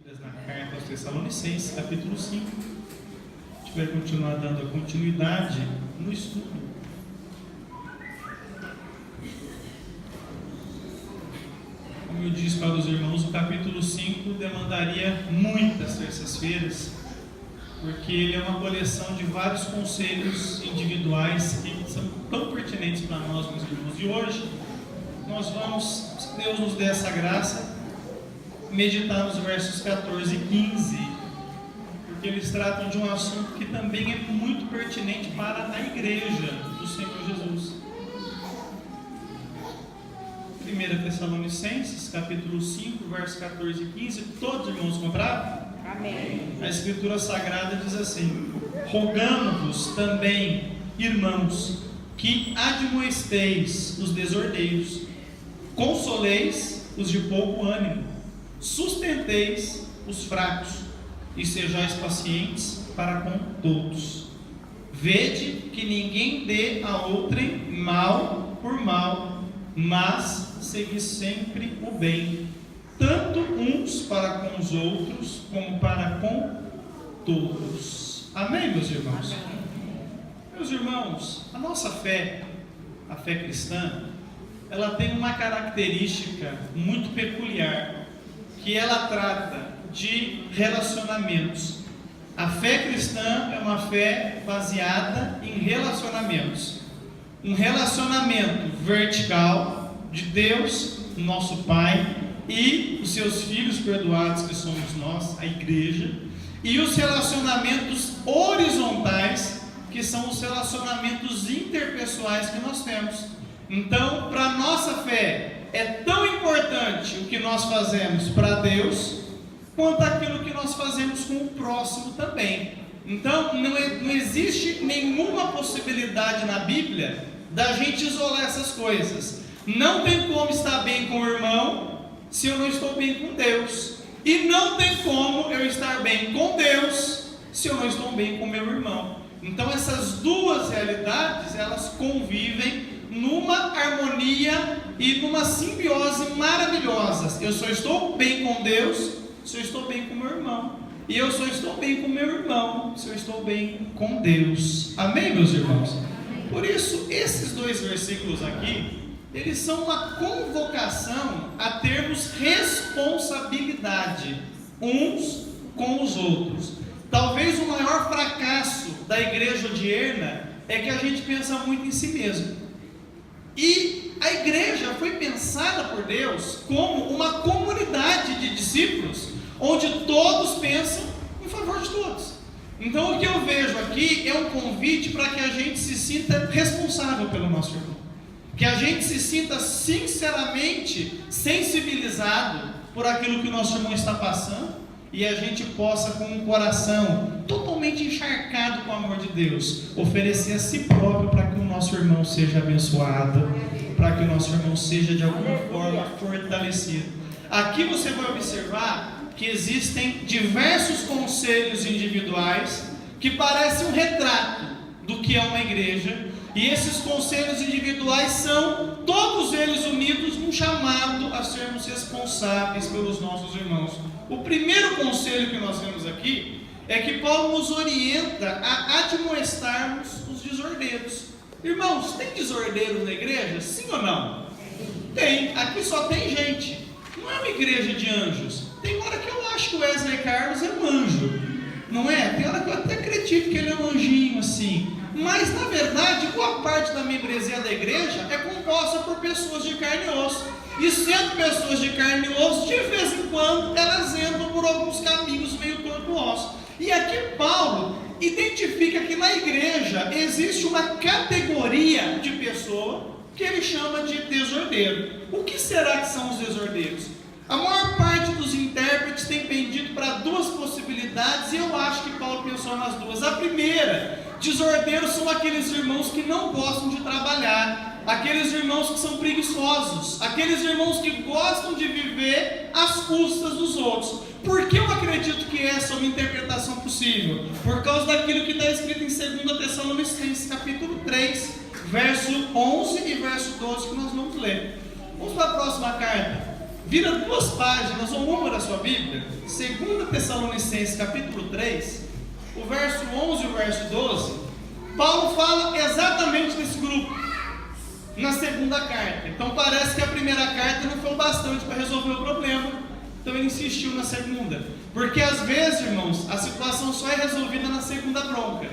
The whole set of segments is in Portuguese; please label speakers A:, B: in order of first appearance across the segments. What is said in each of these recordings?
A: lidas na carta aos Tessalonicenses, capítulo 5. A gente vai continuar dando a continuidade no estudo. Como eu disse para os irmãos, o capítulo 5 demandaria muitas terças-feiras, porque ele é uma coleção de vários conselhos individuais que são tão pertinentes para nós, meus irmãos. E hoje nós vamos, se Deus nos der essa graça, meditar nos versos 14 e 15, porque eles tratam de um assunto que também é muito pertinente para a igreja do Senhor Jesus. 1 Tessalonicenses, capítulo 5, versos 14 e 15. Todos os irmãos compraram?
B: Amém.
A: A Escritura Sagrada diz assim: rogamo-vos também, irmãos, que admoesteis os desordeiros, consoleis os de pouco ânimo, sustenteis os fracos e sejais pacientes para com todos. Vede que ninguém dê a outrem mal por mal, mas segui sempre o bem, tanto uns para com os outros, como para com todos. Amém, meus irmãos?
B: Amém.
A: Meus irmãos, a nossa fé, a fé cristã, ela tem uma característica muito peculiar, que ela trata de relacionamentos. A fé cristã é uma fé baseada em relacionamentos. Um relacionamento vertical de Deus, nosso Pai, e os seus filhos perdoados, que somos nós, a igreja, e os relacionamentos horizontais, que são os relacionamentos interpessoais que nós temos. Então, para a nossa fé, é tão importante o que nós fazemos para Deus, quanto aquilo que nós fazemos com o próximo também. Então, não existe nenhuma possibilidade na Bíblia da gente isolar essas coisas. Não tem como estar bem com o irmão se eu não estou bem com Deus, e não tem como eu estar bem com Deus se eu não estou bem com meu irmão. Então essas duas realidades, elas convivem numa harmonia e numa simbiose maravilhosa. Eu só estou bem com Deus se eu estou bem com meu irmão, e eu só estou bem com meu irmão se eu estou bem com Deus. Amém, meus irmãos? Por isso, esses dois versículos aqui, eles são uma convocação a termos responsabilidade uns com os outros. Talvez o maior fracasso da igreja de Erna é que a gente pensa muito em si mesmo. E a igreja foi pensada por Deus como uma comunidade de discípulos, onde todos pensam em favor de todos. Então o que eu vejo aqui é um convite para que a gente se sinta responsável pelo nosso irmão, que a gente se sinta sinceramente sensibilizado por aquilo que o nosso irmão está passando, e a gente possa, com um coração totalmente encharcado com o amor de Deus, oferecer a si próprio para que o nosso irmão seja abençoado, para que o nosso irmão seja de alguma forma fortalecido. Aqui você vai observar que existem diversos conselhos individuais que parecem um retrato do que é uma igreja, e esses conselhos individuais são todos eles unidos num chamado a sermos responsáveis pelos nossos irmãos. O primeiro conselho que nós vemos aqui é que Paulo nos orienta a admoestarmos os desordeiros. Irmãos, tem desordeiros na igreja? Sim ou não? Tem. Aqui só tem gente. Não é uma igreja de anjos. Tem hora que eu acho que o Wesley Carlos é um anjo, não é? Tem hora que eu até acredito que ele é um anjinho assim. Mas na verdade, boa parte da membresia da igreja é composta por pessoas de carne e osso. E sendo pessoas de carne e osso, de vez em quando elas entram por alguns caminhos meio tortuosos. E aqui Paulo identifica que na igreja existe uma categoria de pessoa que ele chama de desordeiro. O que será que são os desordeiros? A maior parte dos intérpretes tem pendido para duas possibilidades, e eu acho que Paulo pensou nas duas. A primeira, desordeiros são aqueles irmãos que não gostam de trabalhar, aqueles irmãos que são preguiçosos, aqueles irmãos que gostam de viver às custas dos outros. Por que eu acredito que essa é uma interpretação possível? Por causa daquilo que está escrito em 2 Tessalonicenses, capítulo 3, verso 11 e verso 12, que nós vamos ler. Vamos para a próxima carta. vira 2 páginas ou uma da sua Bíblia, 2 Tessalonicenses capítulo 3, o verso 11 e o verso 12, Paulo fala exatamente desse grupo, na segunda carta. Então parece que a primeira carta não foi bastante para resolver o problema, então ele insistiu na segunda, porque às vezes, irmãos, a situação só é resolvida na segunda bronca.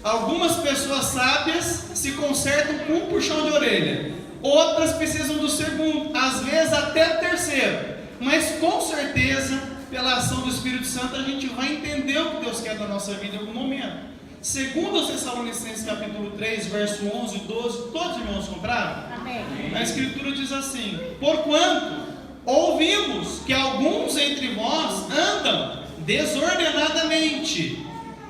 A: Algumas pessoas sábias se consertam com um puxão de orelha, outras precisam do segundo, às vezes até o terceiro, mas com certeza, pela ação do Espírito Santo, a gente vai entender o que Deus quer da nossa vida em algum momento. 2 Tessalonicenses capítulo 3, verso 11 e 12, todos os irmãos compraram?
B: Amém.
A: A Escritura diz assim: porquanto ouvimos que alguns entre vós andam desordenadamente,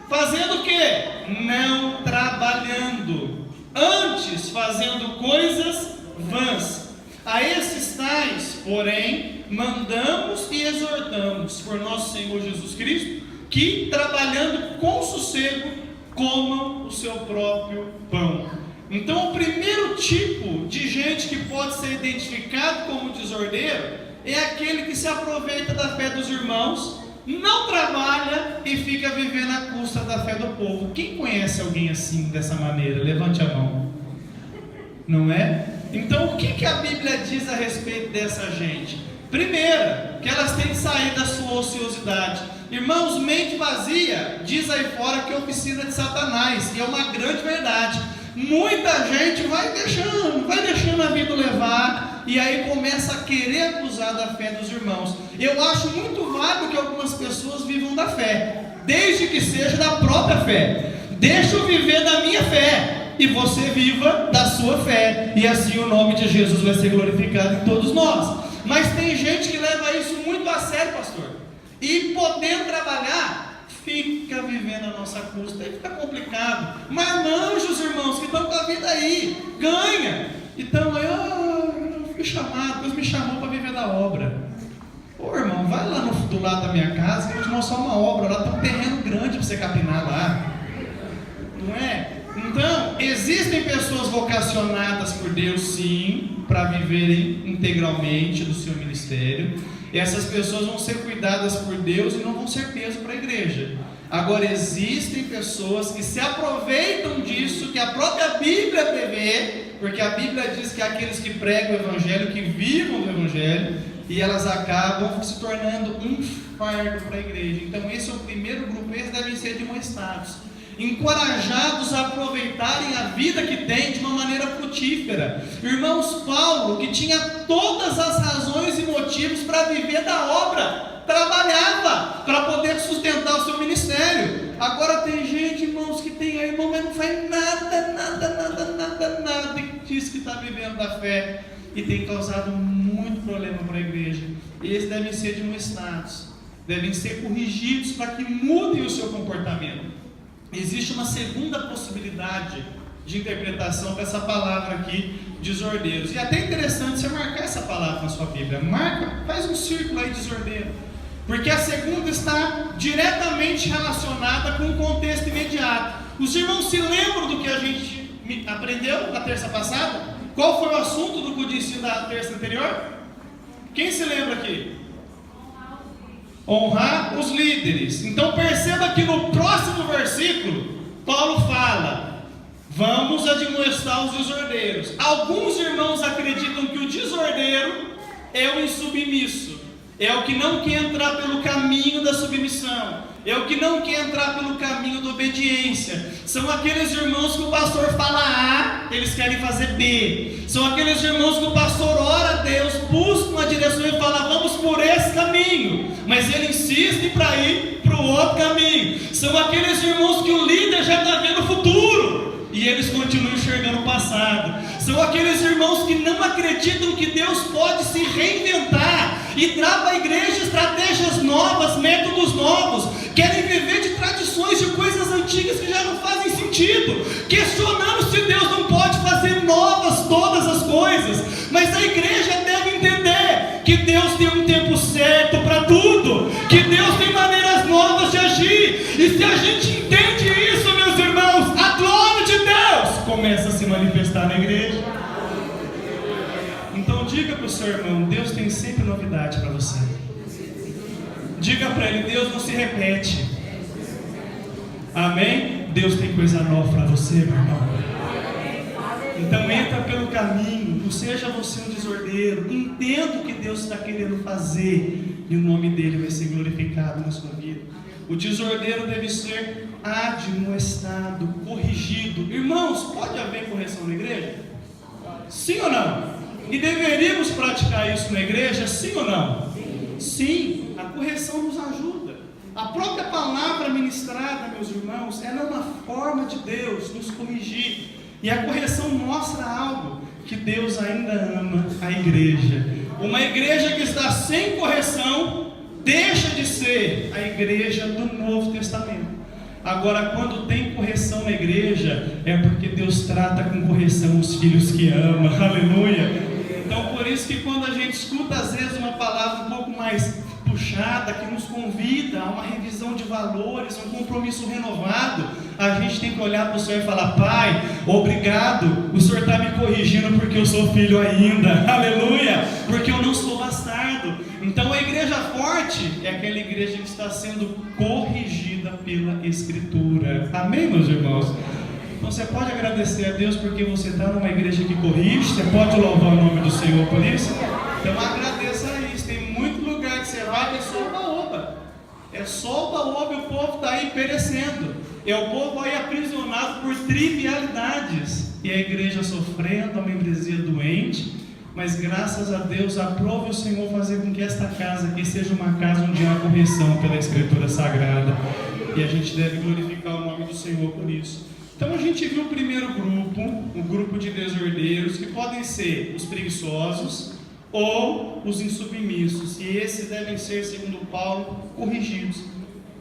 A: fazendo o quê? Não trabalhando, antes fazendo coisas vãs. A esses tais, porém, mandamos e exortamos por nosso Senhor Jesus Cristo, que trabalhando com sossego, comam o seu próprio pão. Então o primeiro tipo de gente que pode ser identificado como desordeiro é aquele que se aproveita da fé dos irmãos, não trabalha e fica vivendo à custa da fé do povo. Quem conhece alguém assim, dessa maneira? Levante a mão. Não é? Então o que a Bíblia diz a respeito dessa gente? Primeiro, que elas têm que sair da sua ociosidade. Irmãos, mente vazia, diz aí fora que é oficina de Satanás, e é uma grande verdade. Muita gente vai deixando a vida levar, e aí começa a querer abusar da fé dos irmãos. Eu acho muito válido que algumas pessoas vivam da fé, desde que seja da própria fé. Deixa eu viver da minha fé, e você viva da sua fé, e assim o nome de Jesus vai ser glorificado em todos nós. Mas tem gente que leva isso muito a sério, pastor, e podendo trabalhar, fica vivendo a nossa custa, aí fica complicado. Marmanjos, irmãos, que estão com a vida aí, ganha. Então aí, eu fui chamado, Deus me chamou para viver da obra. Ô irmão, vai lá do lado da minha casa, que eu vou te mostrar uma obra, lá tem um terreno grande para você capinar lá. Não é? Então, existem pessoas vocacionadas por Deus, sim, para viverem integralmente do seu ministério. E essas pessoas vão ser cuidadas por Deus e não vão ser peso para a igreja. Agora, existem pessoas que se aproveitam disso, que a própria Bíblia prevê, porque a Bíblia diz que aqueles que pregam o Evangelho, que vivam do Evangelho, e elas acabam se tornando um fardo para a igreja. Então esse é o primeiro grupo, esses devem ser demonstrados, encorajados a aproveitarem a vida que tem de uma maneira frutífera. Irmãos, Paulo, que tinha todas as razões e motivos para viver da obra, trabalhava para poder sustentar o seu ministério. Agora tem gente, irmãos, que tem aí, irmão, mas não faz nada, e diz que está vivendo da fé, e tem causado muito problema para a igreja. Eles devem ser demonstrados, devem ser corrigidos para que mudem o seu comportamento. Existe uma segunda possibilidade de interpretação para essa palavra aqui, desordeiros. E é até interessante você marcar essa palavra na sua Bíblia. Marca, faz um círculo aí, desordeiro. Porque a segunda está diretamente relacionada com o contexto imediato. Os irmãos se lembram do que a gente aprendeu na terça passada? Qual foi o assunto do ensino da terça anterior? Quem se lembra aqui? Honrar os líderes. Então perceba que no próximo versículo, Paulo fala: vamos admoestar os desordeiros. Alguns irmãos acreditam que o desordeiro é o insubmisso, é o que não quer entrar pelo caminho da submissão, é o que não quer entrar pelo caminho da obediência. São aqueles irmãos que o pastor fala A, eles querem fazer B. São aqueles irmãos que o pastor ora a Deus, busca uma direção e fala: vamos por esse caminho, mas ele insiste para ir para o outro caminho. São aqueles irmãos que o líder já está vendo o futuro e eles continuam enxergando o passado. São aqueles irmãos que não acreditam que Deus pode se reinventar e dar para a igreja estratégias novas, métodos novos. Querem viver de tradições, de coisas antigas que já não fazem sentido, questionando se Deus não pode fazer novas todas as coisas. Mas a igreja deve entender que Deus tem um tempo certo para tudo, que Deus tem maneiras novas de agir. E se a gente entende isso, meus irmãos, a glória de Deus começa a se manifestar na igreja. Então diga para o seu irmão, Deus tem sempre novidade para você. Diga para ele, Deus não se repete. Amém? Deus tem coisa nova para você, meu irmão. Então entra pelo caminho, não seja você um desordeiro, entenda o que Deus está querendo fazer e o nome dele vai ser glorificado na sua vida. O desordeiro deve ser admoestado, corrigido. Irmãos, pode haver correção na igreja? Sim ou não? E deveríamos praticar isso na igreja, sim ou não? Sim, a correção nos ajuda. A própria palavra ministrada, meus irmãos, ela é uma forma de Deus nos corrigir. E a correção mostra algo, que Deus ainda ama a igreja. Uma igreja que está sem correção, deixa de ser a igreja do Novo Testamento. Agora, quando tem correção na igreja, é porque Deus trata com correção os filhos que ama. Aleluia! Então, por isso que quando a gente escuta às vezes uma palavra um pouco mais puxada, que nos convida a uma revisão de valores, um compromisso renovado, a gente tem que olhar para o Senhor e falar: Pai, obrigado, o Senhor está me corrigindo porque eu sou filho ainda, aleluia, porque eu não sou bastardo. Então a igreja forte é aquela igreja que está sendo corrigida pela Escritura. Amém, meus irmãos? Então você pode agradecer a Deus porque você está numa igreja que corrige, você pode louvar o nome do Senhor por isso. Então agradeça a isso. Tem muito lugar que você vai que é só oba-oba. É só oba-oba e o povo está aí perecendo. É o povo aí aprisionado por trivialidades. E a igreja sofrendo, a membresia doente. Mas graças a Deus, aprove o Senhor fazer com que esta casa aqui seja uma casa onde há correção pela Escritura Sagrada. E a gente deve glorificar o nome do Senhor por isso. Então a gente viu o primeiro grupo, o grupo de desordeiros, que podem ser os preguiçosos ou os insubmissos. E esses devem ser, segundo Paulo, corrigidos.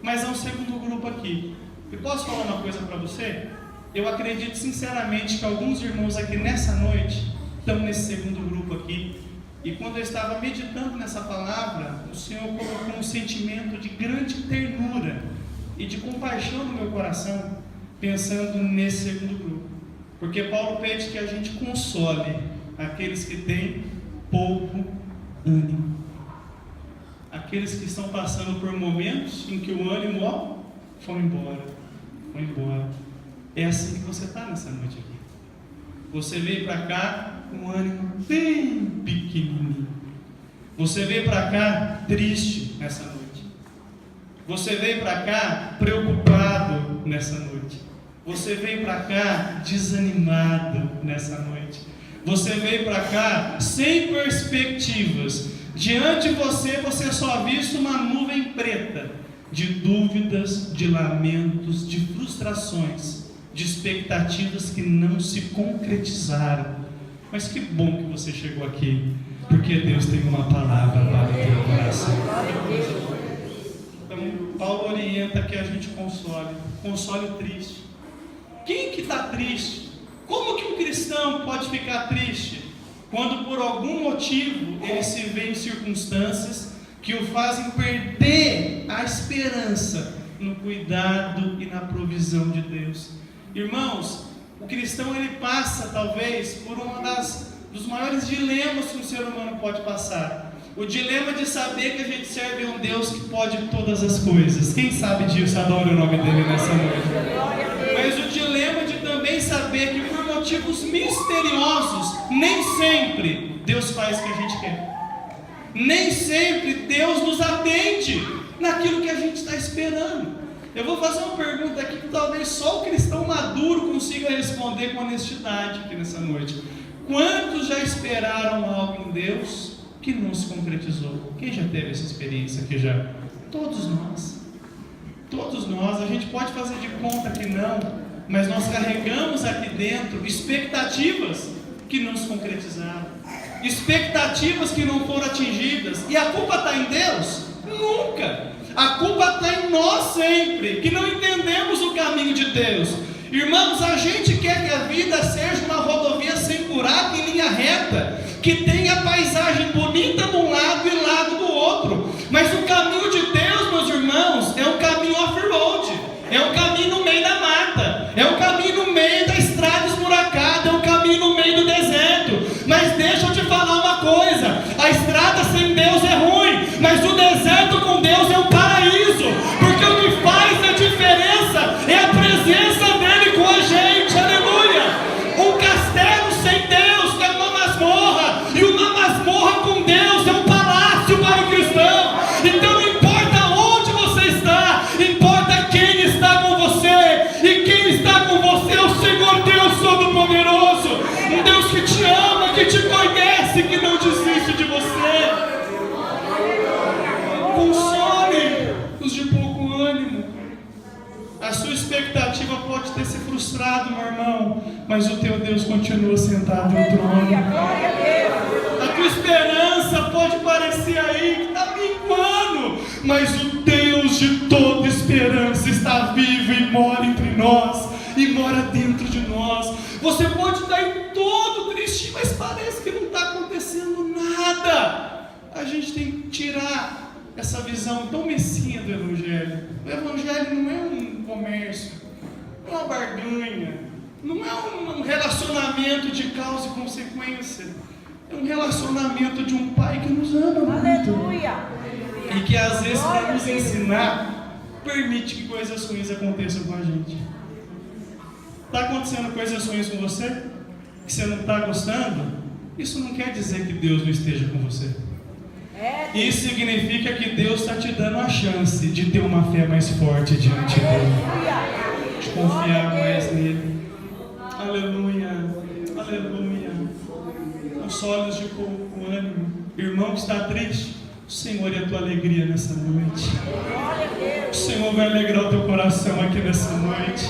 A: Mas há um segundo grupo aqui. E posso falar uma coisa para você? Eu acredito sinceramente que alguns irmãos aqui nessa noite estão nesse segundo grupo aqui. E quando eu estava meditando nessa palavra, o Senhor colocou um sentimento de grande ternura e de compaixão no meu coração, pensando nesse segundo grupo. Porque Paulo pede que a gente console aqueles que têm pouco ânimo. Aqueles que estão passando por momentos em que o ânimo foi embora. É assim que você está nessa noite aqui. Você veio para cá com um ânimo bem pequenininho. Você veio para cá triste nessa noite. Você veio para cá preocupado nessa noite. Você veio para cá desanimado nessa noite. Você veio para cá sem perspectivas. Diante de você, você só visto uma nuvem preta de dúvidas, de lamentos, de frustrações, de expectativas que não se concretizaram. Mas que bom que você chegou aqui, porque Deus tem uma palavra para o teu coração. Então, Paulo orienta que a gente console o triste. Quem que está triste? Como que um cristão pode ficar triste? Quando por algum motivo ele se vê em circunstâncias que o fazem perder a esperança no cuidado e na provisão de Deus. Irmãos, o cristão ele passa talvez por dos maiores dilemas que um ser humano pode passar. O dilema de saber que a gente serve a um Deus que pode todas as coisas. Quem sabe disso, adora o nome dele nessa noite. Mas o dilema de também saber que por motivos misteriosos, nem sempre Deus faz o que a gente quer. Nem sempre Deus nos atende naquilo que a gente está esperando. Eu vou fazer uma pergunta aqui que talvez só o cristão maduro consiga responder com honestidade aqui nessa noite. Quantos já esperaram algo em Deus que não se concretizou? Quem já teve essa experiência aqui já? Todos nós. Todos nós. A gente pode fazer de conta que não, mas nós carregamos aqui dentro expectativas que não se concretizaram, expectativas que não foram atingidas. E a culpa está em Deus? Nunca. A culpa está em nós sempre, que não entendemos o caminho de Deus. Irmãos, a gente quer que a vida seja uma rodovia sem buraco em linha reta, que tenha paisagem bonita de um lado e lago do outro. Mas o caminho de Deus, meus irmãos, é um caminho off-road, é um caminho no meio da mata, é um caminho no meio da estrada esburacada, é um caminho no meio do deserto. Mas deixa eu te falar uma coisa: Então não importa onde você está, importa quem está com você. E quem está com você é o Senhor Deus Todo-Poderoso, um Deus que te ama, que te conhece, que não desiste de você. Console os de pouco ânimo. A sua expectativa pode ter se frustrado, meu irmão, mas o teu Deus continua sentado no trono. A tua esperança pode parecer aí que está minguando, mas o Deus de toda esperança está vivo e mora entre nós, e mora dentro de nós. Você pode estar em todo triste, mas parece que não está acontecendo nada. A gente tem que tirar essa visão tão mesquinha do Evangelho. O Evangelho não é um comércio, não é uma barganha, não é um relacionamento de causa e consequência. É um relacionamento de um Pai que nos ama muito.
B: Aleluia.
A: E que às vezes, para nos ensinar, permite que coisas ruins aconteçam com a gente. Está acontecendo coisas ruins com você? Que você não está gostando? Isso não quer dizer que Deus não esteja com você. Isso significa que Deus está te dando a chance de ter uma fé mais forte diante dele, de confiar mais nele. Aleluia, aleluia. Console os de pouco ânimo. Irmão que está triste, o Senhor é a tua alegria nessa noite. O Senhor vai alegrar o teu coração aqui nessa noite.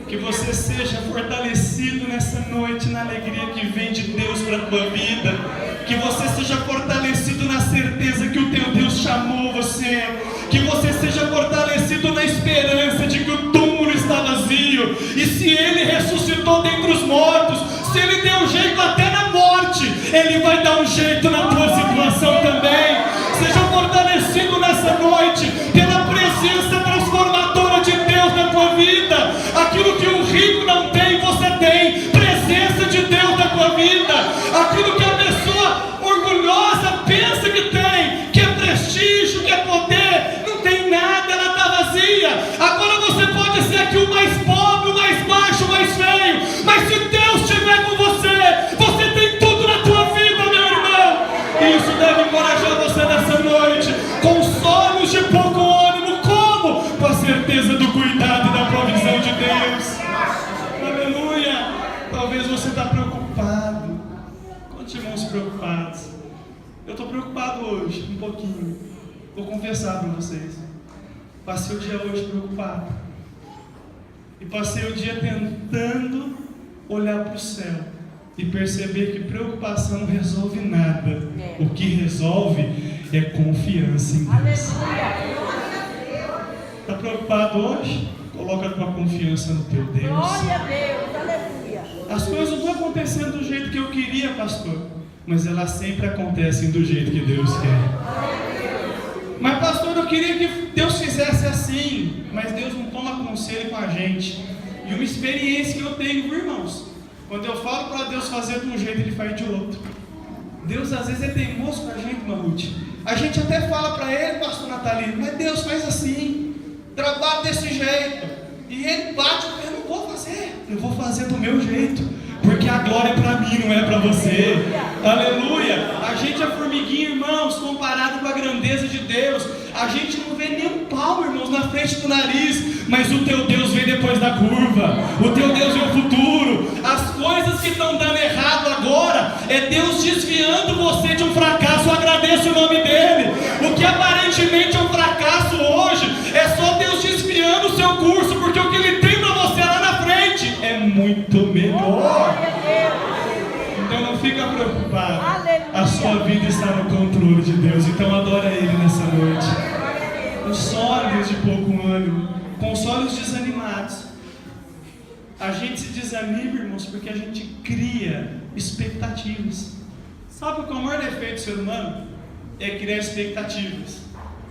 A: Que você seja fortalecido nessa noite na alegria que vem de Deus para a tua vida. Que você seja fortalecido na certeza que o teu Deus chamou você. Que você seja fortalecido na esperança de que o túmulo está vazio. E se Ele ressuscitou dentre os mortos, se Ele deu jeito até na morte, Ele vai dar um jeito na tua situação também. Seja fortalecido nessa noite pela presença transformadora de Deus na tua vida. Aquilo que um rico não tem, você tem. Presença de Deus na tua vida. Aquilo que a pessoa orgulhosa pensa que tem, que é prestígio, que é poder, não tem nada, ela está vazia. Agora você pode ser aqui o mais pobre, o mais baixo, o mais feio, mas se Deus estiver com você, você tem tudo na tua vida, meu irmão. E isso deve encorajar você nessa noite. Console-os de pouco ânimo. Como? Com a certeza do cuidado e da provisão de Deus. Aleluia. Talvez você está preocupado. Quantos irmãos preocupados? Eu estou preocupado hoje, um pouquinho. Vou confessar para vocês. Passei o dia hoje preocupado. E passei o dia tentando olhar para o céu e perceber que preocupação não resolve nada. O que resolve é confiança em Deus. Está preocupado hoje? Coloca a tua confiança no teu Deus.
B: Glória a Deus, aleluia.
A: As coisas não estão acontecendo do jeito que eu queria, pastor, mas elas sempre acontecem do jeito que Deus quer. Mas pastor, eu queria que Deus fizesse assim, mas Deus não toma conselho com a gente. E uma experiência que eu tenho, irmãos, quando eu falo para Deus fazer de um jeito, Ele faz de outro. Deus às vezes é teimoso com a gente, Marute. A gente até fala para Ele, pastor Natalino, mas Deus faz assim, trabalha desse jeito. E Ele bate, eu não vou fazer, eu vou fazer do meu jeito, porque a glória é para mim, não é para você. Aleluia. A gente é formiguinha, irmãos, comparado com a grandeza de Deus. A gente não vê nem um palmo, irmãos, na frente do nariz, mas o teu Deus vem depois da curva. O teu Deus vê o futuro. As coisas que estão dando errado agora é Deus desviando você de um fracasso. Agradeça o nome dele. O que aparentemente é um fracasso hoje é só Deus desviando o seu curso, porque o que Ele tem para você lá na frente é muito melhor. Então não fica preocupado. A sua vida está no controle de Deus. Então adora Ele nessa noite. Console os de pouco ânimo. Console os desanimados. A gente se desanima, irmãos, porque a gente cria expectativas. Sabe qual é o maior defeito do ser humano? É criar expectativas.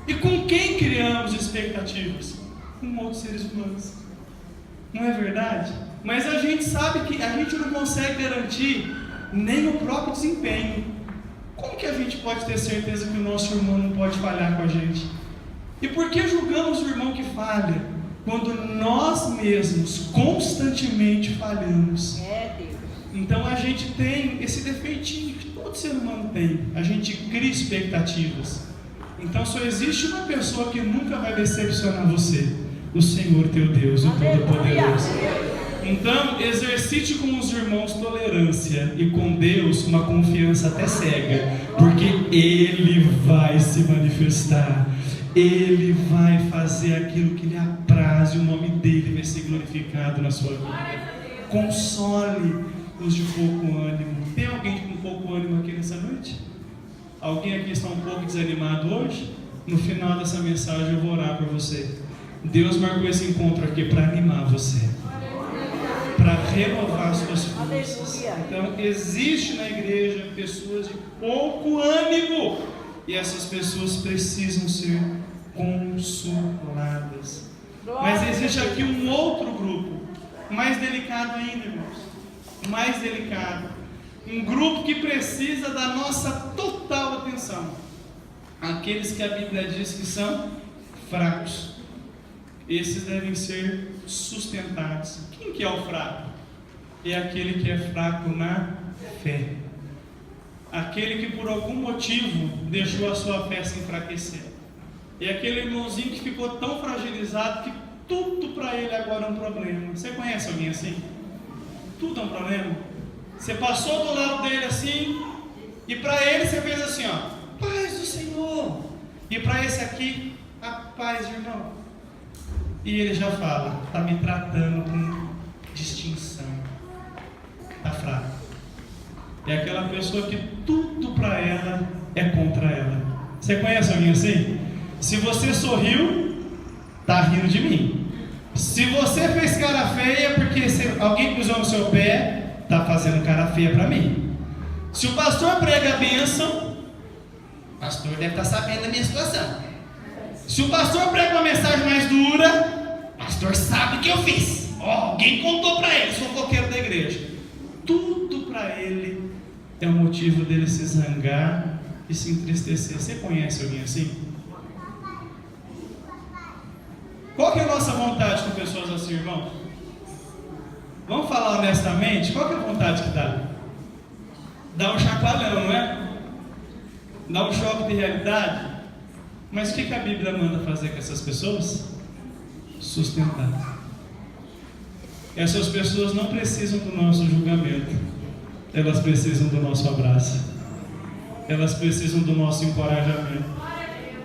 A: E com quem criamos expectativas? Com outros seres humanos. Não é verdade? Mas a gente sabe que a gente não consegue garantir nem o próprio desempenho. Como que a gente pode ter certeza que o nosso irmão não pode falhar com a gente? E por que julgamos o irmão que falha, quando nós mesmos constantemente falhamos? Então a gente tem esse defeitinho que todo Todo ser humano tem. A gente cria expectativas. Então só existe uma pessoa que nunca vai decepcionar você: o Senhor teu Deus, o Todo-Poderoso. Então, exercite com os irmãos tolerância e com Deus uma confiança até cega, porque Ele vai se manifestar, Ele vai fazer aquilo que lhe apraz e o nome dEle vai ser glorificado na sua vida. Console os de pouco ânimo. Tem alguém com pouco ânimo aqui nessa noite? Alguém aqui está um pouco desanimado hoje? No final dessa mensagem eu vou orar por você. Deus marcou esse encontro aqui para animar você, para renovar suas forças. Então, existe na igreja pessoas de pouco ânimo, e essas pessoas precisam ser consoladas. Mas existe aqui um outro grupo, mais delicado ainda, irmãos, mais delicado, um grupo que precisa da nossa total atenção, aqueles que a Bíblia diz que são fracos. Esses devem ser sustentados. Quem que é o fraco? É aquele que é fraco na fé, aquele que por algum motivo deixou a sua fé se enfraquecer. É aquele irmãozinho que ficou tão fragilizado que tudo para ele agora é um problema. Você conhece alguém assim? Tudo é um problema. Você passou do lado dele assim, e para ele você fez assim, ó, paz do Senhor. E para esse aqui, a paz, irmão. E ele já fala, está me tratando com distinção, está fraco. É aquela pessoa que tudo para ela é contra ela. Você conhece alguém assim? Se você sorriu, está rindo de mim. Se você fez cara feia, porque alguém pisou no seu pé, está fazendo cara feia para mim. Se o pastor prega a bênção, o pastor deve estar sabendo da minha situação. Se o pastor prega uma mensagem mais dura, o pastor sabe o que eu fiz. Alguém contou para ele, sou fofoqueiro da igreja. Tudo para ele é um motivo dele se zangar e se entristecer. Você conhece alguém assim? Qual que é a nossa vontade com pessoas assim, irmão? Vamos falar honestamente, qual que é a vontade que dá? Dá um chacoalhão, não é? Dá um choque de realidade. Mas o que a Bíblia manda fazer com essas pessoas? Sustentar. Essas pessoas não precisam do nosso julgamento, elas precisam do nosso abraço, elas precisam do nosso encorajamento.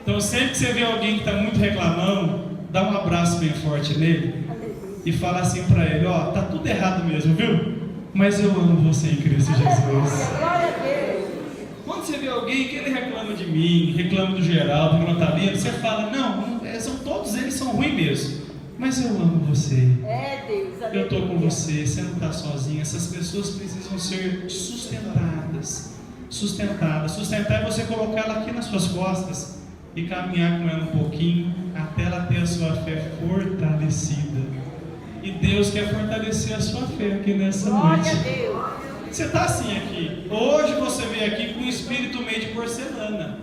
A: Então, sempre que você vê alguém que está muito reclamando, dá um abraço bem forte nele e fala assim para ele: ó, tá tudo errado mesmo, viu? Mas eu amo você em Cristo Jesus. Quando você vê alguém que ele reclama de mim, reclama do Geraldo, do Natalino, você fala: não, todos eles são ruins mesmo, mas eu amo você. Eu estou com você, você não está sozinho. Essas pessoas precisam ser sustentadas. Sustentar é você colocar ela aqui nas suas costas e caminhar com ela um pouquinho até ela ter a sua fé fortalecida. E Deus quer fortalecer a sua fé aqui nessa noite. Você está assim aqui. Hoje você veio aqui com um espírito meio de porcelana.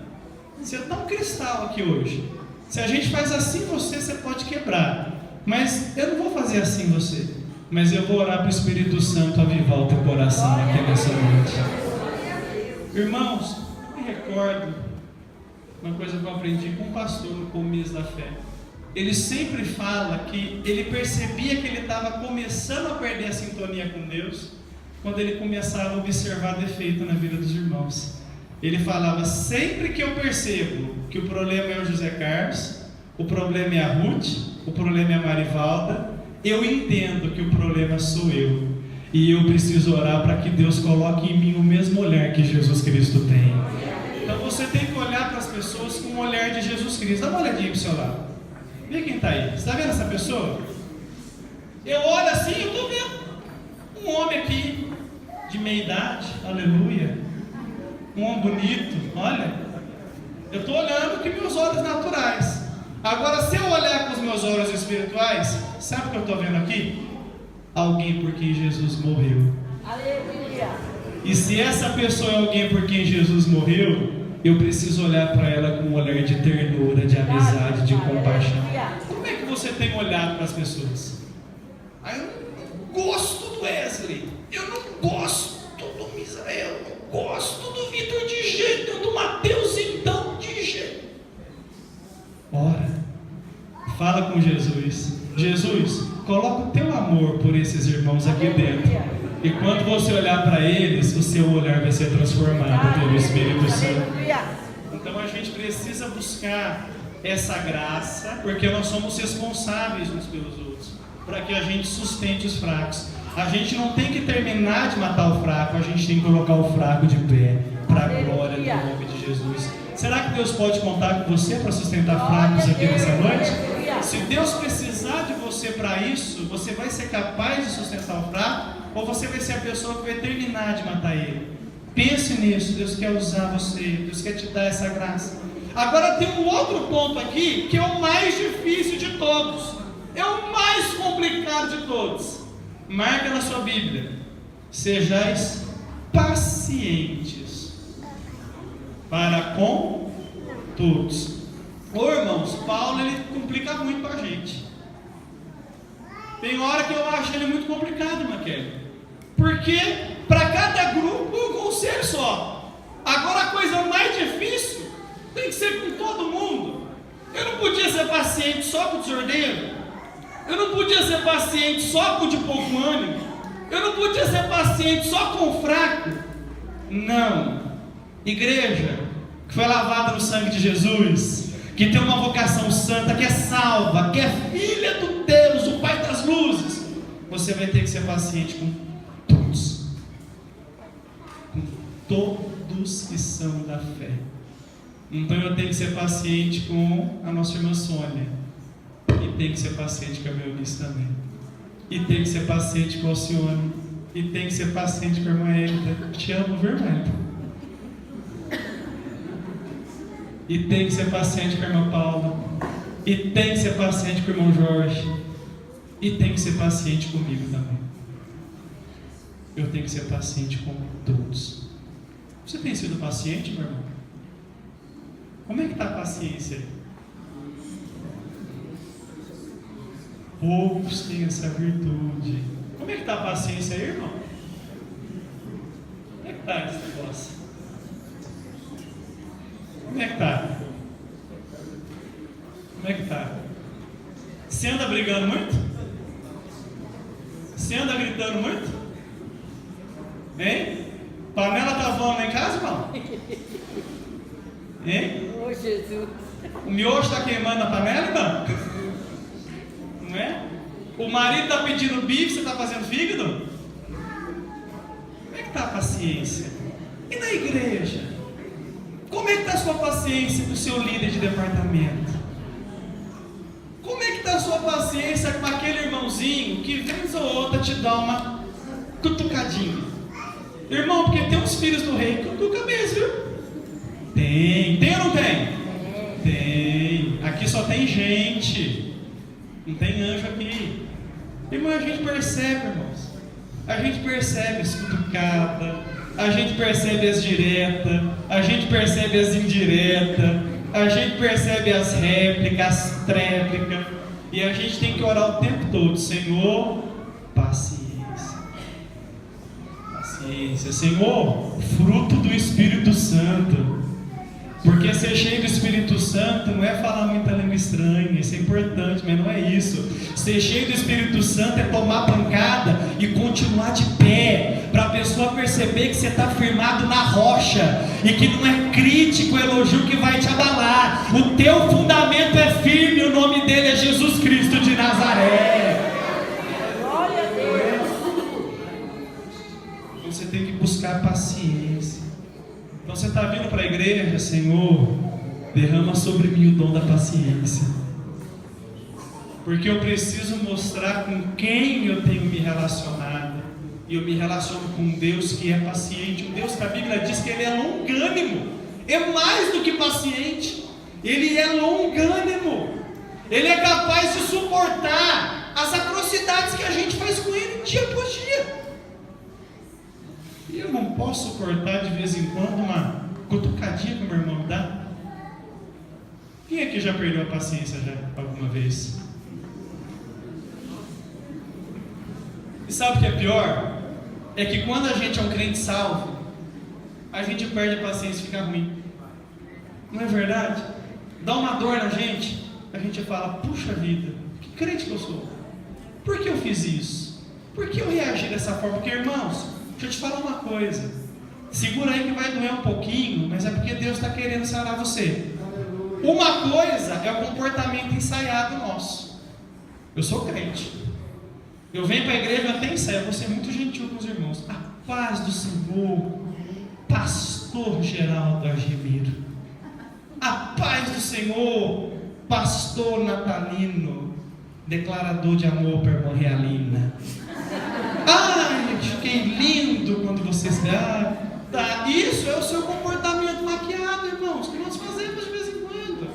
A: Você está um cristal aqui hoje. Se a gente faz assim você pode quebrar. Mas eu não vou fazer assim você. Mas eu vou orar para o Espírito Santo avivar o teu coração aqui nessa noite. Irmãos, eu me recordo uma coisa que eu aprendi com um pastor no começo da fé. Ele sempre fala que ele percebia que ele estava começando a perder a sintonia com Deus quando ele começava a observar defeito na vida dos irmãos. Ele falava: sempre que eu percebo que o problema é o José Carlos, o problema é a Ruth, o problema é a Marivalda, eu entendo que o problema sou eu. E eu preciso orar para que Deus coloque em mim o mesmo olhar que Jesus Cristo tem. Então você tem que olhar para as pessoas com o olhar de Jesus Cristo. Dá uma olhadinha para o seu lado. Vê quem está aí. Você está vendo essa pessoa? Eu olho assim e estou vendo um homem aqui de meia idade, aleluia, um homem bonito, olha, eu estou olhando com meus olhos naturais. Agora, se eu olhar com os meus olhos espirituais, sabe o que eu estou vendo aqui? Alguém por quem Jesus morreu.
B: Aleluia.
A: E se essa pessoa é alguém por quem Jesus morreu, eu preciso olhar para ela com um olhar de ternura, de amizade, de compaixão. Como é que você tem olhado para as pessoas? Eu não gosto do Wesley, eu não gosto do Misael, eu não gosto do Fala com Jesus. Jesus, coloca o teu amor por esses irmãos aqui dentro. E quando você olhar para eles, o seu olhar vai ser transformado pelo Espírito Santo. Então a gente precisa buscar essa graça, porque nós somos responsáveis uns pelos outros, para que a gente sustente os fracos. A gente não tem que terminar de matar o fraco, a gente tem que colocar o fraco de pé, para a glória do nome de Jesus. Será que Deus pode contar com você para sustentar fracos aqui nessa noite? Se Deus precisar de você para isso, você vai ser capaz de sustentar o fraco, ou você vai ser a pessoa que vai terminar de matar ele? Pense nisso. Deus quer usar você, Deus quer te dar essa graça. Agora tem um outro ponto aqui, que é o mais difícil de todos, é o mais complicado de todos. Marca na sua Bíblia: sejais pacientes para com todos. Ô irmãos, Paulo ele complica muito para a gente. Tem hora que eu acho ele muito complicado, Maquele, porque para cada grupo um conselho só. Agora a coisa mais difícil tem que ser com todo mundo. Eu não podia ser paciente só com o desordeiro. Eu não podia ser paciente só com o de pouco ânimo. Eu não podia ser paciente só com o fraco. Não. Igreja que foi lavada no sangue de Jesus, que tem uma vocação santa, que é salva, que é filha do Deus, o Pai das luzes, você vai ter que ser paciente com todos. Com todos que são da fé. Então eu tenho que ser paciente com a nossa irmã Sônia, e tem que ser paciente com a minha Eunice também, e tem que ser paciente com a Alcione, e tem que ser paciente com a irmã Elida. Te amo, viu, irmã? E tem que ser paciente com a irmã Paula, e tem que ser paciente com o irmão Jorge, e tem que ser paciente comigo também. Eu tenho que ser paciente com todos. Você tem sido paciente, meu irmão? Como é que está a paciência aí? Poucos têm essa virtude. Como é que está a paciência aí, irmão? Como é que está esse negócio? Como é que está? Como é que está? Você anda brigando muito? Você anda gritando muito? Hein? Panela tá voando lá em casa, irmão? Hein?
B: Oh, Jesus.
A: O miojo está queimando na panela, irmão? Não é? O marido está pedindo bife, você está fazendo fígado? Como é que está a paciência? E na igreja? Como é que está a sua paciência com o seu líder de departamento? Como é que está a sua paciência com aquele irmãozinho que vez ou outra te dá uma cutucadinha? Irmão, porque tem uns filhos do rei que cutuca mesmo, viu? Tem ou não tem? Tem. Aqui só tem gente. Não tem anjo aqui. Irmão, a gente percebe, irmãos. A gente percebe as cutucadas, a gente percebe as diretas, a gente percebe as indiretas, a gente percebe as réplicas, as tréplicas. E a gente tem que orar o tempo todo: Senhor, paciência. Paciência. Senhor, fruto do Espírito Santo. Porque ser cheio do Espírito Santo não é falar muita língua estranha, isso é importante, mas não é isso. Ser cheio do Espírito Santo é tomar pancada e continuar de pé, para a pessoa perceber que você está firmado na rocha, e que não é crítico, elogio que vai te abalar. O teu fundamento é firme, o nome dele é Jesus Cristo de Nazaré.
B: Glória a Deus.
A: Então você tem que buscar paciência. Então você está vindo para a igreja: Senhor, derrama sobre mim o dom da paciência, porque eu preciso mostrar com quem eu tenho me relacionado, e eu me relaciono com um Deus que é paciente, um Deus que a Bíblia diz que Ele é longânimo, é mais do que paciente, Ele é longânimo, Ele é capaz de suportar as atrocidades que a gente faz com Ele dia após dia. E eu não posso suportar de vez em quando uma cutucadinha que o meu irmão me dá? Quem aqui já perdeu a paciência já alguma vez? E sabe o que é pior? É que quando a gente é um crente salvo, a gente perde a paciência e fica ruim. Não é verdade? Dá uma dor na gente, a gente fala, puxa vida, que crente que eu sou? Por que eu fiz isso? Por que eu reagi dessa forma? Porque, irmãos, deixa eu te falar uma coisa. Segura aí que vai doer um pouquinho, mas é porque Deus está querendo sarar você. Uma coisa é o comportamento ensaiado nosso. Eu sou crente. Eu venho para a igreja, até ensaio. Eu vou ser muito gentil com os irmãos. A paz do Senhor, pastor Geraldo Argemiro. A paz do Senhor, pastor Natalino, declarador de amor para a irmã Realina. Ai, fiquei lindo quando você se dá. Tá, isso é o seu comportamento maquiado, irmãos, que nós fazemos de vez em quando.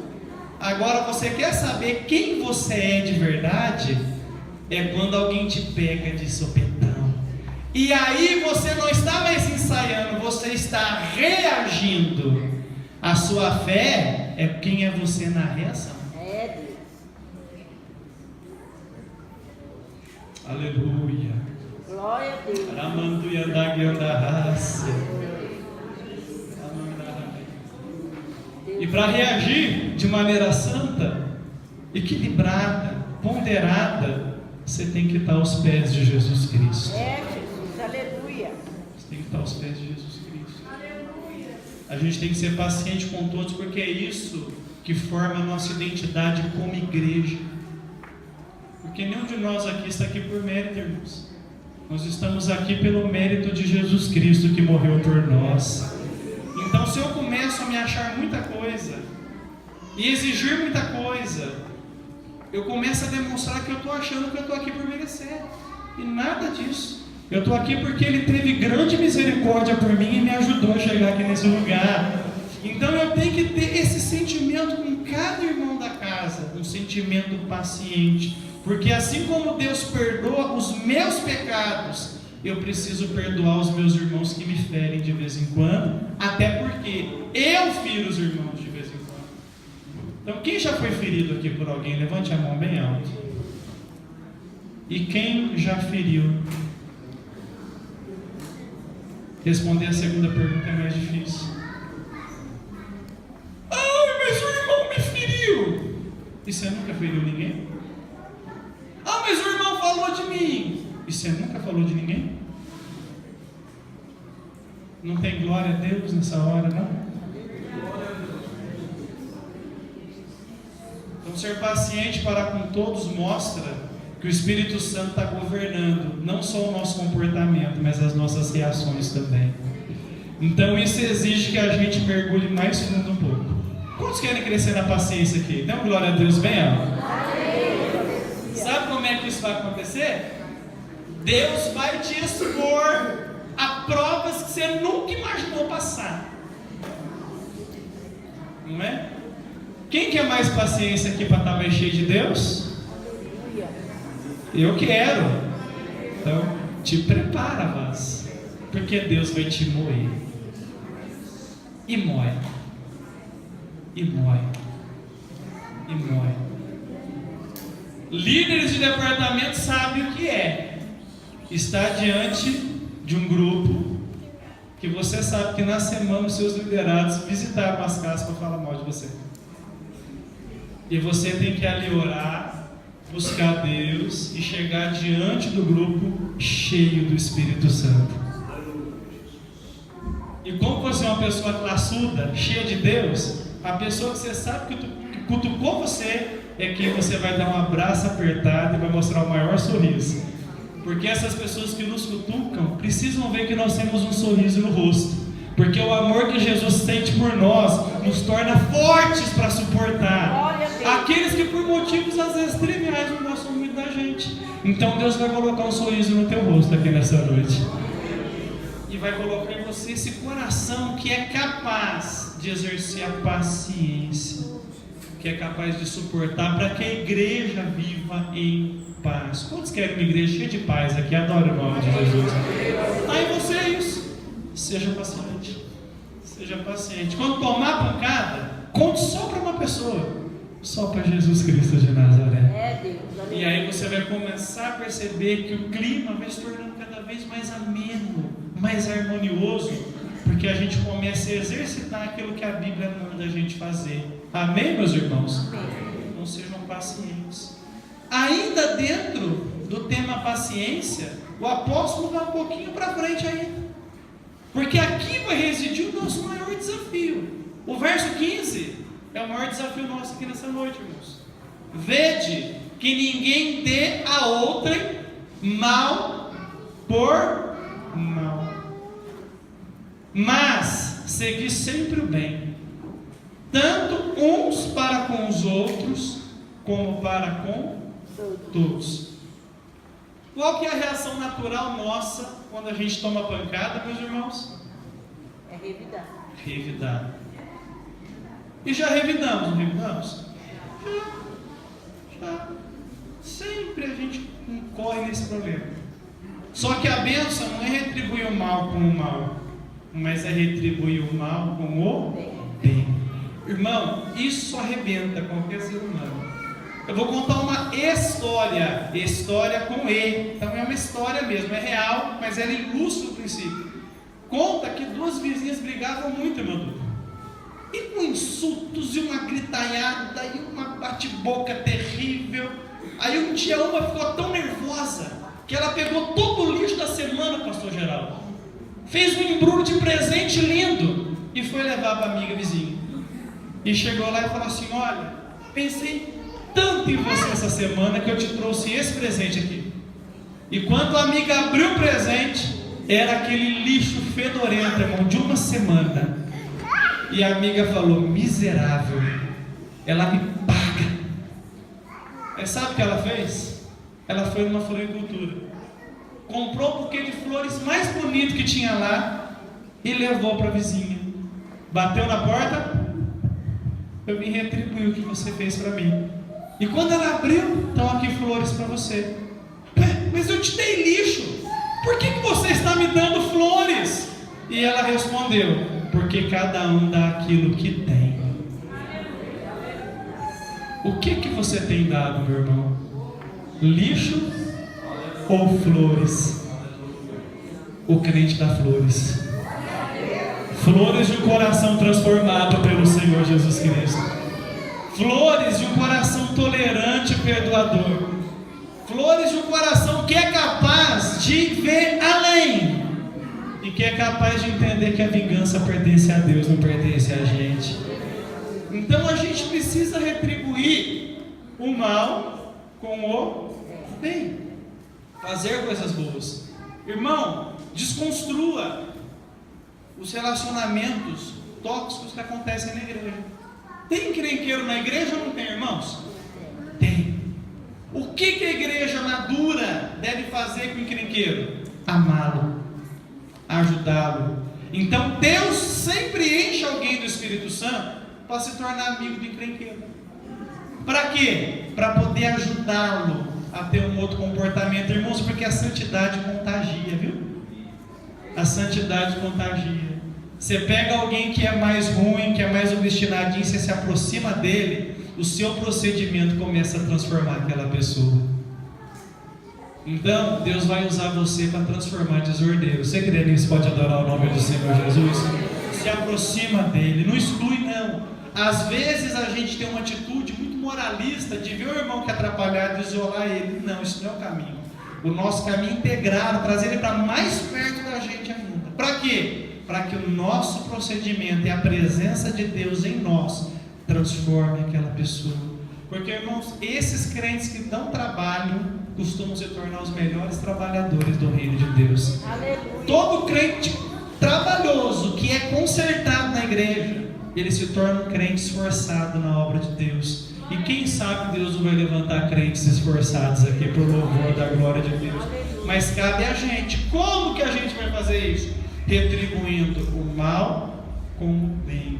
A: Agora, você quer saber quem você é de verdade? É quando alguém te pega de sopetão. E aí você não está mais ensaiando, você está reagindo. A sua fé é quem é você na reação.
B: É Deus.
A: Aleluia.
B: Glória a Deus.
A: Ramanduia da Guiandarrácia. E para reagir de maneira santa, equilibrada, ponderada, você tem que estar aos pés de Jesus Cristo.
B: É Jesus, aleluia.
A: Você tem que estar aos pés de Jesus Cristo. A gente tem que ser paciente com todos, porque é isso que forma a nossa identidade como igreja. Porque nenhum de nós aqui está aqui por mérito, irmãos. Nós estamos aqui pelo mérito de Jesus Cristo que morreu por nós. Então, se eu começo a me achar muita coisa e exigir muita coisa, eu começo a demonstrar que eu estou achando que eu estou aqui por merecer. E nada disso. Eu estou aqui porque Ele teve grande misericórdia por mim e me ajudou a chegar aqui nesse lugar. Então eu tenho que ter esse sentimento com cada irmão da casa, um sentimento paciente. Porque assim como Deus perdoa os meus pecados, eu preciso perdoar os meus irmãos que me ferem de vez em quando, até porque eu firo os irmãos de vez em quando. Então, quem já foi ferido aqui por alguém? Levante a mão bem alto. E quem já feriu? Responder a segunda pergunta é mais difícil. Ah, mas o irmão me feriu. E você nunca feriu ninguém? Ah, mas o irmão falou de mim. E você nunca falou de ninguém? Não tem glória a Deus nessa hora, não? Então, ser paciente para com todos mostra que o Espírito Santo está governando não só o nosso comportamento, mas as nossas reações também. Então, isso exige que a gente mergulhe mais fundo um pouco. Quantos querem crescer na paciência aqui? Dê uma glória a Deus bem alto. Sabe como é que isso vai acontecer? Deus vai te expor a provas que você nunca imaginou passar. Não é? Quem quer mais paciência aqui para estar mais cheio de Deus? Eu quero. Então, te prepara, mas porque Deus vai te moer. E moe. E moe. E moe. Líderes de departamento sabem o que é estar diante de um grupo que você sabe que na semana os seus liderados visitaram as casas para falar mal de você. E você tem que ali orar, buscar Deus e chegar diante do grupo cheio do Espírito Santo. E como você é uma pessoa classuda, cheia de Deus, a pessoa que você sabe que cutucou você é quem você vai dar um abraço apertado e vai mostrar o maior sorriso. Porque essas pessoas que nos cutucam precisam ver que nós temos um sorriso no rosto. Porque o amor que Jesus sente por nós nos torna fortes para suportar aqueles que por motivos às vezes triviais não gostam muito da gente. Então Deus vai colocar um sorriso no teu rosto aqui nessa noite. E vai colocar em você esse coração que é capaz de exercer a paciência, que é capaz de suportar, para que a igreja viva em paz. Quantos querem uma igreja cheia de paz aqui? Adoro o nome de Jesus. Aí você é isso. Seja paciente. Seja paciente. Quando tomar pancada, conte só para uma pessoa. Só para Jesus Cristo de Nazaré. E aí você vai começar a perceber que o clima vai se tornando cada vez mais ameno, mais harmonioso, porque a gente começa a exercitar aquilo que a Bíblia manda a gente fazer. Amém, meus irmãos? irmãos, sejam pacientes. Ainda dentro do tema paciência, o apóstolo vai um pouquinho para frente ainda. Porque aqui vai residir o nosso maior desafio. O verso 15 é o maior desafio nosso aqui nessa noite, irmãos. Vede que ninguém dê a outrem mal por mal, mas segui sempre o bem, tanto uns para com os outros, como para com todos. Qual que é a reação natural nossa quando a gente toma pancada, meus irmãos?
B: É revidar.
A: Revidar. E já revidamos, não revidamos? Já. Sempre a gente incorre nesse problema. Só que a bênção não é retribuir o mal com o mal, mas é retribuir o mal com o bem. Irmão, isso arrebenta qualquer ser humano. Eu vou contar uma história com E. Então é uma história mesmo, é real, mas ela ilustra o princípio. Conta que duas vizinhas brigavam muito, irmão. E com insultos, e uma gritalhada, e uma bate-boca terrível. Aí um dia uma ficou tão nervosa que ela pegou todo o lixo da semana, pastor Geraldo, fez um embrulho de presente lindo e foi levar para a amiga vizinha. E chegou lá e falou assim: olha, pensei tanto em você essa semana que eu te trouxe esse presente aqui. E quando a amiga abriu o presente, era aquele lixo fedorento, irmão, de uma semana. E a amiga falou: miserável, ela me paga. Aí sabe o que ela fez? Ela foi numa floricultura, comprou o buquê de flores mais bonito que tinha lá e levou para a vizinha. Bateu na porta: eu vim retribuir o que você fez para mim. E quando ela abriu, estão aqui flores para você. Mas eu te dei lixo, por que você está me dando flores? E ela respondeu: porque cada um dá aquilo que tem. O que você tem dado, meu irmão? Lixo ou flores? O crente dá flores. Flores de um coração transformado pelo Senhor Jesus Cristo. Flores de um coração tolerante e perdoador. Flores de um coração que é capaz de ver além. E que é capaz de entender que a vingança pertence a Deus, não pertence a gente. Então a gente precisa retribuir o mal com o bem. Fazer coisas boas. Irmão, desconstrua os relacionamentos tóxicos que acontecem na igreja. Tem encrenqueiro na igreja ou não tem, irmãos? Tem. O que a igreja madura deve fazer com o encrenqueiro? Amá-lo, ajudá-lo. Então Deus sempre enche alguém do Espírito Santo para se tornar amigo do encrenqueiro. Para quê? Para poder ajudá-lo a ter um outro comportamento, irmãos, porque a santidade contagia, viu? A santidade contagia. Você pega alguém que é mais ruim, que é mais obstinadinho, você se aproxima dele, o seu procedimento começa a transformar aquela pessoa. Então, Deus vai usar você para transformar desordeiro. Você crê nisso? Pode adorar o nome do Senhor Jesus? Se aproxima dele, não exclui não. Às vezes a gente tem uma atitude muito moralista de ver o irmão que é atrapalhado e isolar ele. Não, isso não é o caminho. O nosso caminho é integrar, trazer ele para mais perto da gente ainda. Para quê? Para que o nosso procedimento e a presença de Deus em nós transforme aquela pessoa. Porque, irmãos, esses crentes que dão trabalho costumam se tornar os melhores trabalhadores do reino de Deus.
B: Aleluia.
A: Todo crente trabalhoso que é consertado na igreja, ele se torna um crente esforçado na obra de Deus. E quem sabe Deus não vai levantar crentes esforçados aqui por louvor da glória de Deus. Mas cabe a gente. Como que a gente vai fazer isso? Retribuindo o mal com o bem.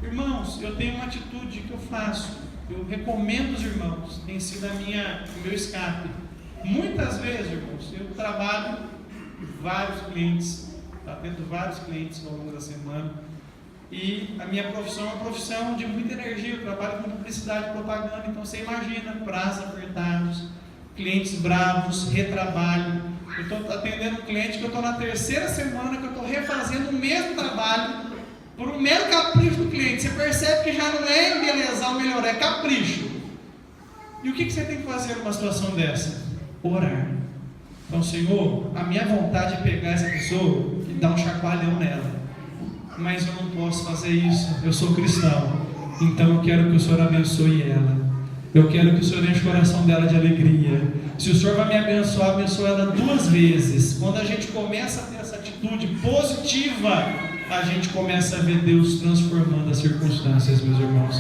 A: Irmãos, eu tenho uma atitude que eu faço. Eu recomendo os irmãos. Tem sido o meu escape. Muitas vezes, irmãos, eu trabalho vários clientes. Está tendo vários clientes ao longo da semana. E a minha profissão é uma profissão de muita energia. Eu trabalho com publicidade e propaganda. Então você imagina, prazos apertados, clientes bravos, retrabalho. Eu estou atendendo um cliente que eu estou na terceira semana que eu estou refazendo o mesmo trabalho por um mero capricho do cliente. Você percebe que já não é embelezar ou melhorar, é capricho. E o que você tem que fazer numa situação dessa? Orar. Então, Senhor, a minha vontade é pegar essa pessoa e dar um chacoalhão nela, mas eu não posso fazer isso, eu sou cristão, então eu quero que o Senhor abençoe ela, eu quero que o Senhor enche o coração dela de alegria. Se o Senhor vai me abençoar, abençoe ela 2 vezes. Quando a gente começa a ter essa atitude positiva, a gente começa a ver Deus transformando as circunstâncias, meus irmãos.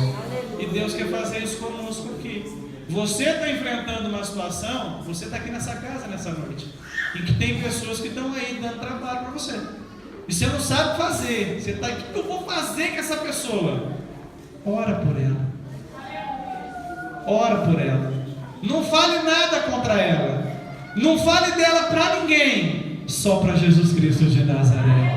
A: E Deus quer fazer isso conosco aqui. Você está enfrentando uma situação, você está aqui nessa casa nessa noite, em que tem pessoas que estão aí dando trabalho para você, e você não sabe fazer. Você está aqui, o que eu vou fazer com essa pessoa? Ora por ela. Ora por ela. Não fale nada contra ela. Não fale dela para ninguém. Só para Jesus Cristo de Nazaré.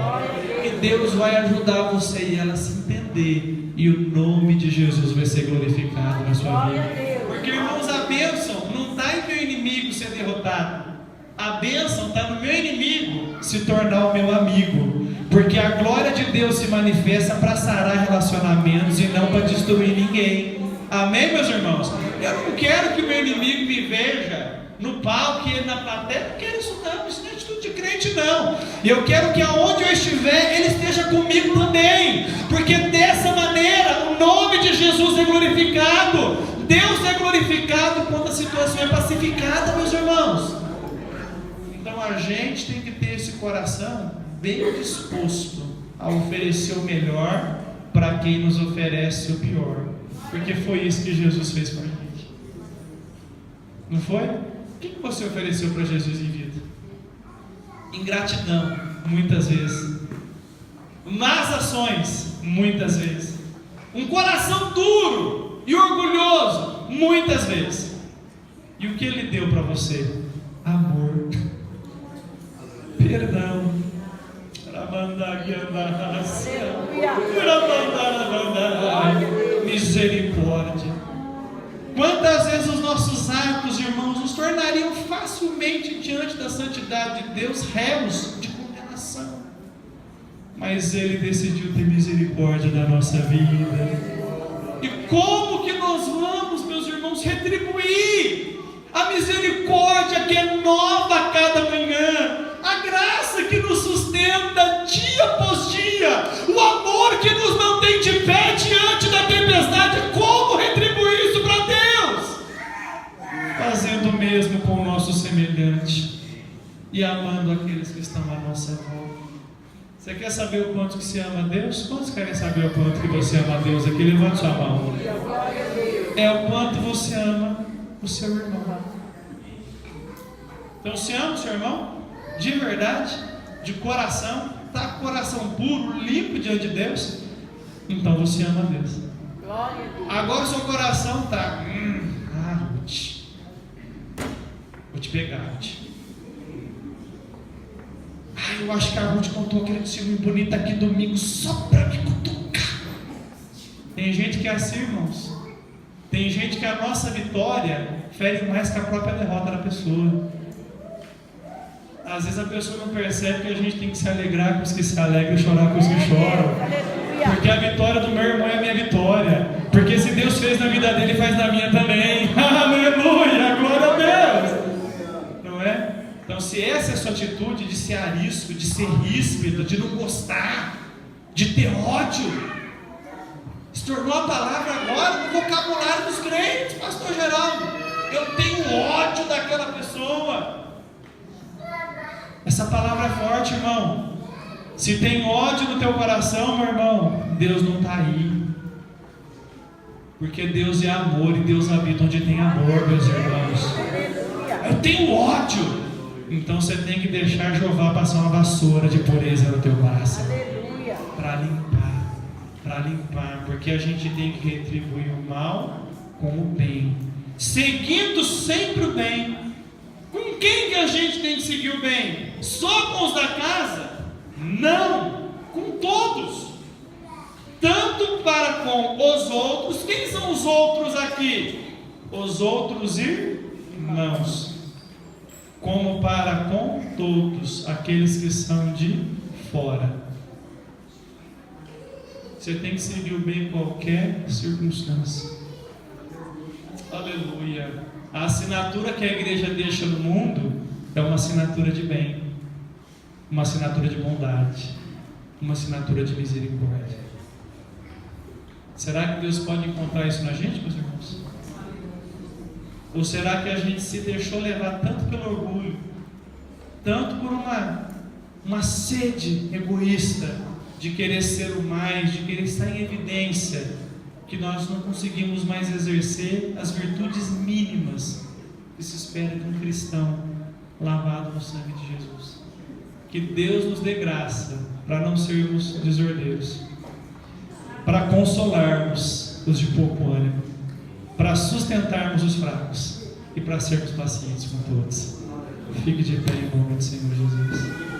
A: E Deus vai ajudar você e ela a se entender. E o nome de Jesus vai ser glorificado na sua vida. Porque, irmãos, a bênção não está em meu inimigo ser derrotado. A bênção está no meu inimigo se tornar o meu amigo. Porque a glória de Deus se manifesta para sarar relacionamentos e não para destruir ninguém. Amém, meus irmãos? Eu não quero que o meu inimigo me veja no palco e na plateia. Eu não quero isso não, isso não é atitude de crente não. E eu quero que aonde eu estiver, Ele esteja comigo também. Porque dessa maneira o nome de Jesus é glorificado. Deus é glorificado quando a situação é pacificada, meus irmãos. Então a gente tem que ter esse coração bem disposto a oferecer o melhor para quem nos oferece o pior. Porque foi isso que Jesus fez para a gente. Não foi? O que você ofereceu para Jesus em vida? Ingratidão, muitas vezes. Más ações, muitas vezes. Um coração duro e orgulhoso, muitas vezes. E o que Ele deu para você? Amor. Perdão. Misericórdia. Quantas vezes os nossos atos, irmãos, nos tornariam facilmente diante da santidade de Deus réus de condenação, mas Ele decidiu ter misericórdia da nossa vida. E como que nós vamos, meus irmãos, retribuir a misericórdia que é nova a cada manhã, a graça que nos sustenta dia após dia, o amor que nos mantém de pé diante da tempestade? Como retribuir isso para Deus? Fazendo o mesmo com o nosso semelhante e amando aqueles que estão à nossa volta. Você quer saber o quanto que você ama a Deus? Quantos querem saber o quanto que você ama a Deus aqui? Levante sua mão. É o quanto você ama o seu irmão. Então você ama o seu irmão? De verdade? De coração? Está com o coração puro, limpo diante de Deus? Então você ama a Deus. Agora o seu coração está Ruth, vou te pegar, Ruth. Eu acho que a Ruth contou aquele testemunho bonito aqui domingo só para me cutucar. Tem gente que é assim, irmãos. Tem gente que a nossa vitória fere mais que a própria derrota da pessoa. Às vezes a pessoa não percebe que a gente tem que se alegrar com os que se alegram e chorar com os que choram. Porque a vitória do meu irmão é a minha vitória. Porque se Deus fez na vida dele, faz na minha também. Aleluia, glória a Deus. Não é? Então, se essa é a sua atitude de ser arisco, de ser ríspido, de não gostar, de ter ódio, se tornou a palavra agora no vocabulário dos crentes, pastor Geraldo. Eu tenho ódio daquela pessoa. Essa palavra é forte, irmão. Se tem ódio no teu coração, meu irmão, Deus não está aí. Porque Deus é amor e Deus habita onde tem amor, meus irmãos. Eu tenho ódio. Então você tem que deixar Jeová passar uma vassoura de pureza no teu coração. Para limpar. Porque a gente tem que retribuir o mal com o bem. Seguindo sempre o bem. Com quem que a gente tem que seguir o bem? Só com os da casa? Não, com todos. Tanto para com os outros. Quem são os outros aqui? Os outros irmãos. Como para com todos aqueles que são de fora. Você tem que seguir o bem em qualquer circunstância. Aleluia. A assinatura que a igreja deixa no mundo é uma assinatura de bem, uma assinatura de bondade, uma assinatura de misericórdia. Será que Deus pode encontrar isso na gente, meus irmãos? Ou será que a gente se deixou levar tanto pelo orgulho, tanto por uma sede egoísta de querer ser o mais, de querer estar em evidência, que nós não conseguimos mais exercer as virtudes mínimas que se espera de um cristão lavado no sangue de Jesus? Que Deus nos dê graça para não sermos desordeiros, para consolarmos os de pouco ânimo, para sustentarmos os fracos e para sermos pacientes com todos. Fique de pé em nome do Senhor Jesus.